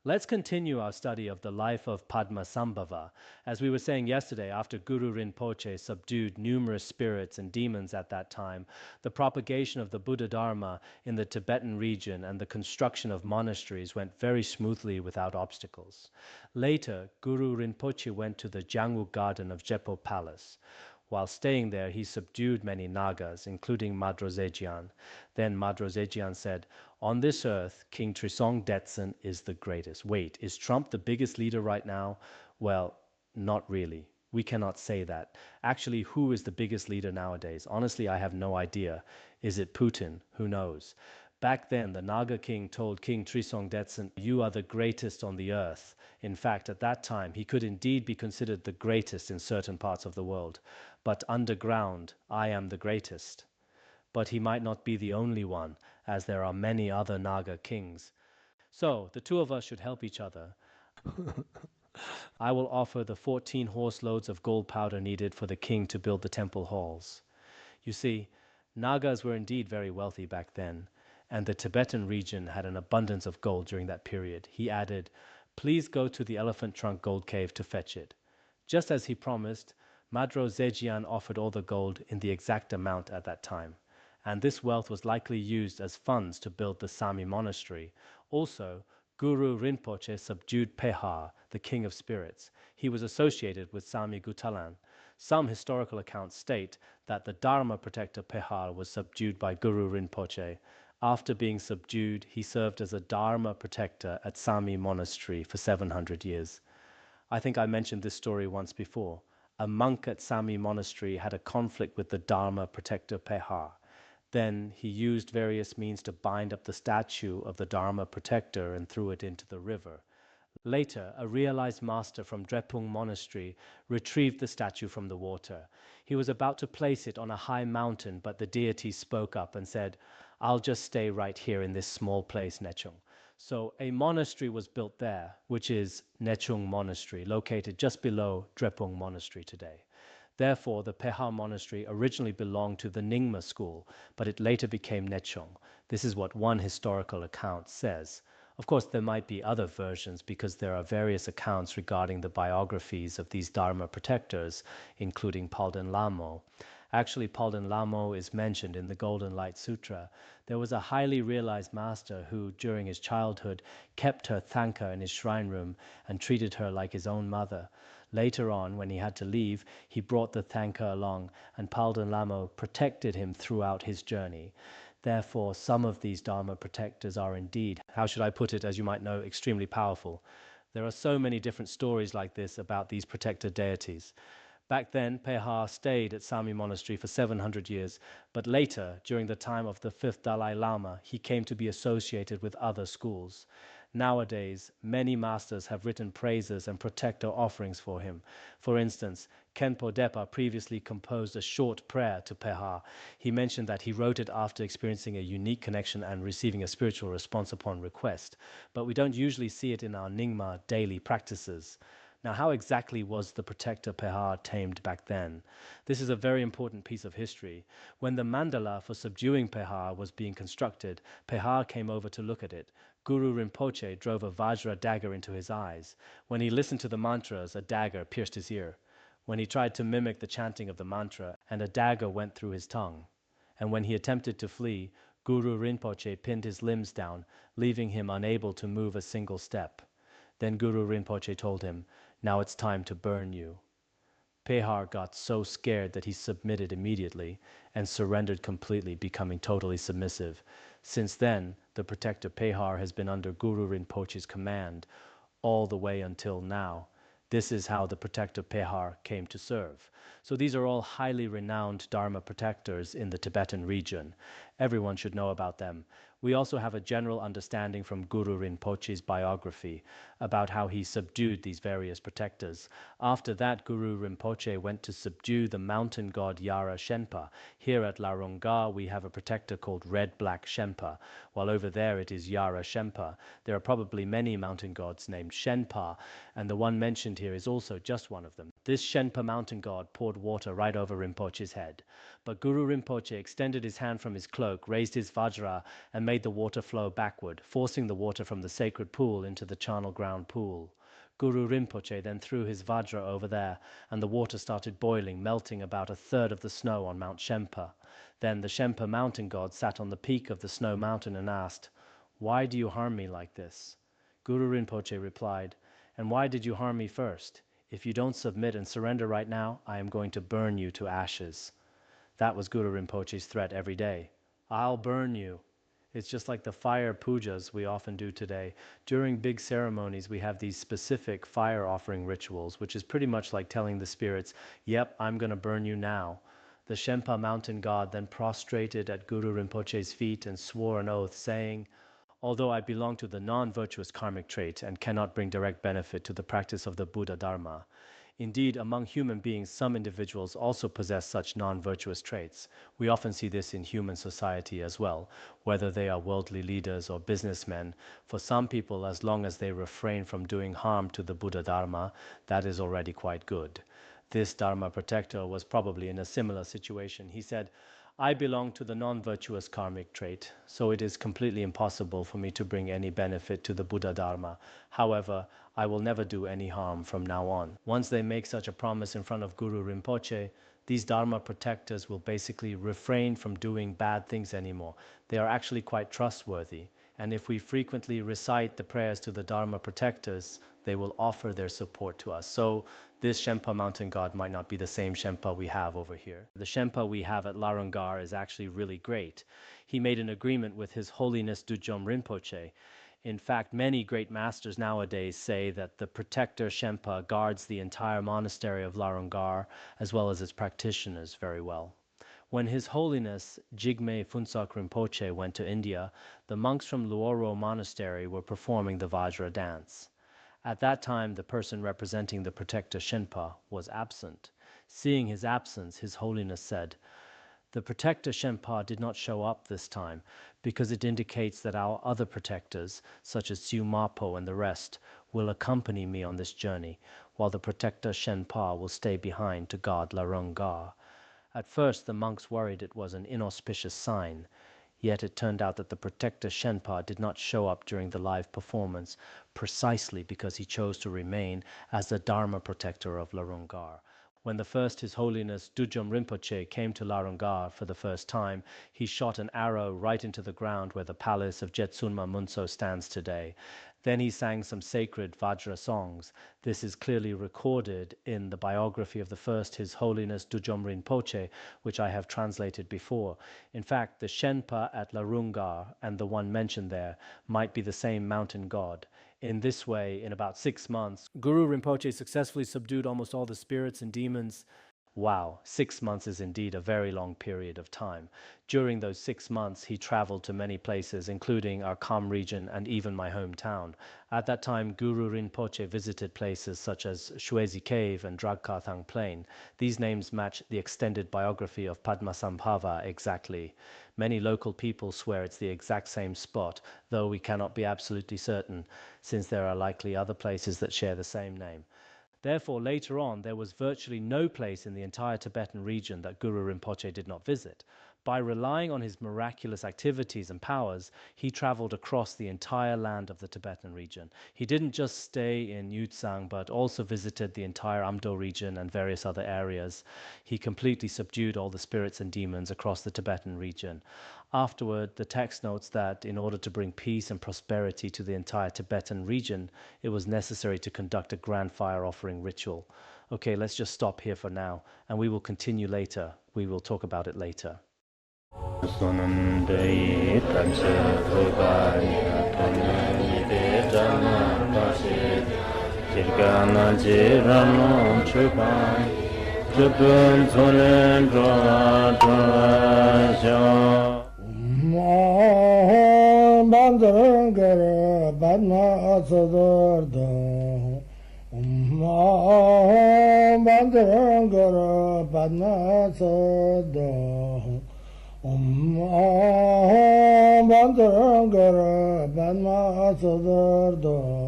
Let's continue our study of the life of Padmasambhava. As we were saying yesterday, after Guru Rinpoche subdued numerous spirits and demons at that time, the propagation of the Buddha Dharma in the Tibetan region and the construction of monasteries went very smoothly without obstacles. Later, Guru Rinpoche went to the Jangwu garden of Jeppo Palace. While staying there, he subdued many Nagas, including Madrozejian. Then Madrozejian said, "On this earth, King Trisong Detsen is the greatest." Wait, is Trump the biggest leader right now? Well, not really. We cannot say that. Actually, who is the biggest leader nowadays? Honestly, I have no idea. Is it Putin? Who knows? Back then, the Naga king told King Trisong Detsen, "You are the greatest on the earth." In fact, at that time, he could indeed be considered the greatest in certain parts of the world. But underground, I am the greatest. But he might not be the only one, as there are many other Naga kings. So, the two of us should help each other. I will offer the 14 horse loads of gold powder needed for the king to build the temple halls. You see, Nagas were indeed very wealthy back then, and the Tibetan region had an abundance of gold during that period. He added, "Please go to the Elephant Trunk Gold Cave to fetch it." Just as he promised, Madro Zejian offered all the gold in the exact amount at that time, and this wealth was likely used as funds to build the Samye Monastery. Also, Guru Rinpoche subdued Pehar, the king of spirits. He was associated with Samye Gutalan. Some historical accounts state that the Dharma protector Pehar was subdued by Guru Rinpoche. After being subdued, he served as a Dharma protector at Samye Monastery for 700 years. I think I mentioned this story once before. A monk at Samye Monastery had a conflict with the Dharma protector Pehar. Then he used various means to bind up the statue of the Dharma protector and threw it into the river. Later, a realized master from Drepung Monastery retrieved the statue from the water. He was about to place it on a high mountain, but the deity spoke up and said, "I'll just stay right here in this small place, Nechung." So a monastery was built there, which is Nechung Monastery, located just below Drepung Monastery today. Therefore, the Pehar Monastery originally belonged to the Nyingma school, but it later became Nechung. This is what one historical account says. Of course, there might be other versions because there are various accounts regarding the biographies of these Dharma protectors, including Palden Lamo. Actually, Palden Lamo is mentioned in the Golden Light Sutra. There was a highly realized master who, during his childhood, kept her Thangka in his shrine room and treated her like his own mother. Later on, when he had to leave, he brought the Thangka along, and Palden Lamo protected him throughout his journey. Therefore, some of these Dharma protectors are indeed, how should I put it, as you might know, extremely powerful. There are so many different stories like this about these protector deities. Back then, Pehar stayed at Samye Monastery for 700 years, but later, during the time of the 5th Dalai Lama, he came to be associated with other schools. Nowadays, many masters have written praises and protector offerings for him. For instance, Khenpo Depa previously composed a short prayer to Pehar. He mentioned that he wrote it after experiencing a unique connection and receiving a spiritual response upon request, but we don't usually see it in our Nyingma daily practices. Now, how exactly was the protector Pehar tamed back then? This is a very important piece of history. When the mandala for subduing Pehar was being constructed, Pehar came over to look at it. Guru Rinpoche drove a Vajra dagger into his eyes. When he listened to the mantras, a dagger pierced his ear. When he tried to mimic the chanting of the mantra, and a dagger went through his tongue. And when he attempted to flee, Guru Rinpoche pinned his limbs down, leaving him unable to move a single step. Then Guru Rinpoche told him, "Now it's time to burn you." Pehar got so scared that he submitted immediately and surrendered completely, becoming totally submissive. Since then, the protector Pehar has been under Guru Rinpoche's command all the way until now. This is how the protector Pehar came to serve. So these are all highly renowned Dharma protectors in the Tibetan region. Everyone should know about them. We also have a general understanding from Guru Rinpoche's biography about how he subdued these various protectors. After that, Guru Rinpoche went to subdue the mountain god Yara Shenpa. Here at Larung, we have a protector called Red-Black Shenpa, while over there it is Yara Shenpa. There are probably many mountain gods named Shenpa, and the one mentioned here is also just one of them. This Shenpa mountain god poured water right over Rinpoche's head. But Guru Rinpoche extended his hand from his cloak, raised his vajra, and made the water flow backward, forcing the water from the sacred pool into the charnel ground pool. Guru Rinpoche then threw his vajra over there, and the water started boiling, melting about a third of the snow on Mount Shenpa. Then the Shenpa mountain god sat on the peak of the snow mountain and asked, "Why do you harm me like this?" Guru Rinpoche replied, "And why did you harm me first? If you don't submit and surrender right now, I am going to burn you to ashes." That was Guru Rinpoche's threat every day. "I'll burn you." It's just like the fire pujas we often do today. During big ceremonies, we have these specific fire offering rituals, which is pretty much like telling the spirits, "Yep, I'm going to burn you now." The Shenpa mountain god then prostrated at Guru Rinpoche's feet and swore an oath, saying, "Although I belong to the non-virtuous karmic trait and cannot bring direct benefit to the practice of the Buddha Dharma, indeed, among human beings, some individuals also possess such non-virtuous traits. We often see this in human society as well, whether they are worldly leaders or businessmen. For some people, as long as they refrain from doing harm to the Buddha Dharma, that is already quite good." This Dharma protector was probably in a similar situation. He said, "I belong to the non-virtuous karmic trait, so it is completely impossible for me to bring any benefit to the Buddha Dharma. However, I will never do any harm from now on." Once they make such a promise in front of Guru Rinpoche, these Dharma protectors will basically refrain from doing bad things anymore. They are actually quite trustworthy. And if we frequently recite the prayers to the Dharma protectors, they will offer their support to us. So this Shenpa mountain god might not be the same Shenpa we have over here. The Shenpa we have at Larung is actually really great. He made an agreement with His Holiness Dudjom Rinpoche. In fact, many great masters nowadays say that the protector Shenpa guards the entire monastery of Larung as well as its practitioners very well. When His Holiness Jigme Phuntsok Rinpoche went to India, the monks from Luoro Monastery were performing the Vajra dance. At that time, the person representing the protector Shenpa was absent. Seeing his absence, His Holiness said, "The protector Shenpa did not show up this time because it indicates that our other protectors, such as Siu Mapo and the rest, will accompany me on this journey, while the protector Shenpa will stay behind to guard Larung Gar." At first, the monks worried it was an inauspicious sign. Yet it turned out that the protector Shenpa did not show up during the live performance precisely because he chose to remain as the Dharma protector of Larung Gar. When the first His Holiness Dudjom Rinpoche came to Larung for the first time, he shot an arrow right into the ground where the palace of Jetsunma Munso stands today. Then he sang some sacred Vajra songs. This is clearly recorded in the biography of the first His Holiness Dudjom Rinpoche, which I have translated before. In fact, the Shenpa at Larung and the one mentioned there might be the same mountain god. In this way, in about 6 months, Guru Rinpoche successfully subdued almost all the spirits and demons. Wow, 6 months is indeed a very long period of time. During those 6 months, he traveled to many places, including our Kham region and even my hometown. At that time, Guru Rinpoche visited places such as Shuezi Cave and Dragkathang Plain. These names match the extended biography of Padmasambhava exactly. Many local people swear it's the exact same spot, though we cannot be absolutely certain, since there are likely other places that share the same name. Therefore, later on, there was virtually no place in the entire Tibetan region that Guru Rinpoche did not visit. By relying on his miraculous activities and powers, he traveled across the entire land of the Tibetan region. He didn't just stay in Yutsang, but also visited the entire Amdo region and various other areas. He completely subdued all the spirits and demons across the Tibetan region. Afterward, the text notes that in order to bring peace and prosperity to the entire Tibetan region, it was necessary to conduct a grand fire offering ritual. Okay, let's just stop here for now, and we will continue later. We will talk about it later. Bandara Padma Sodargye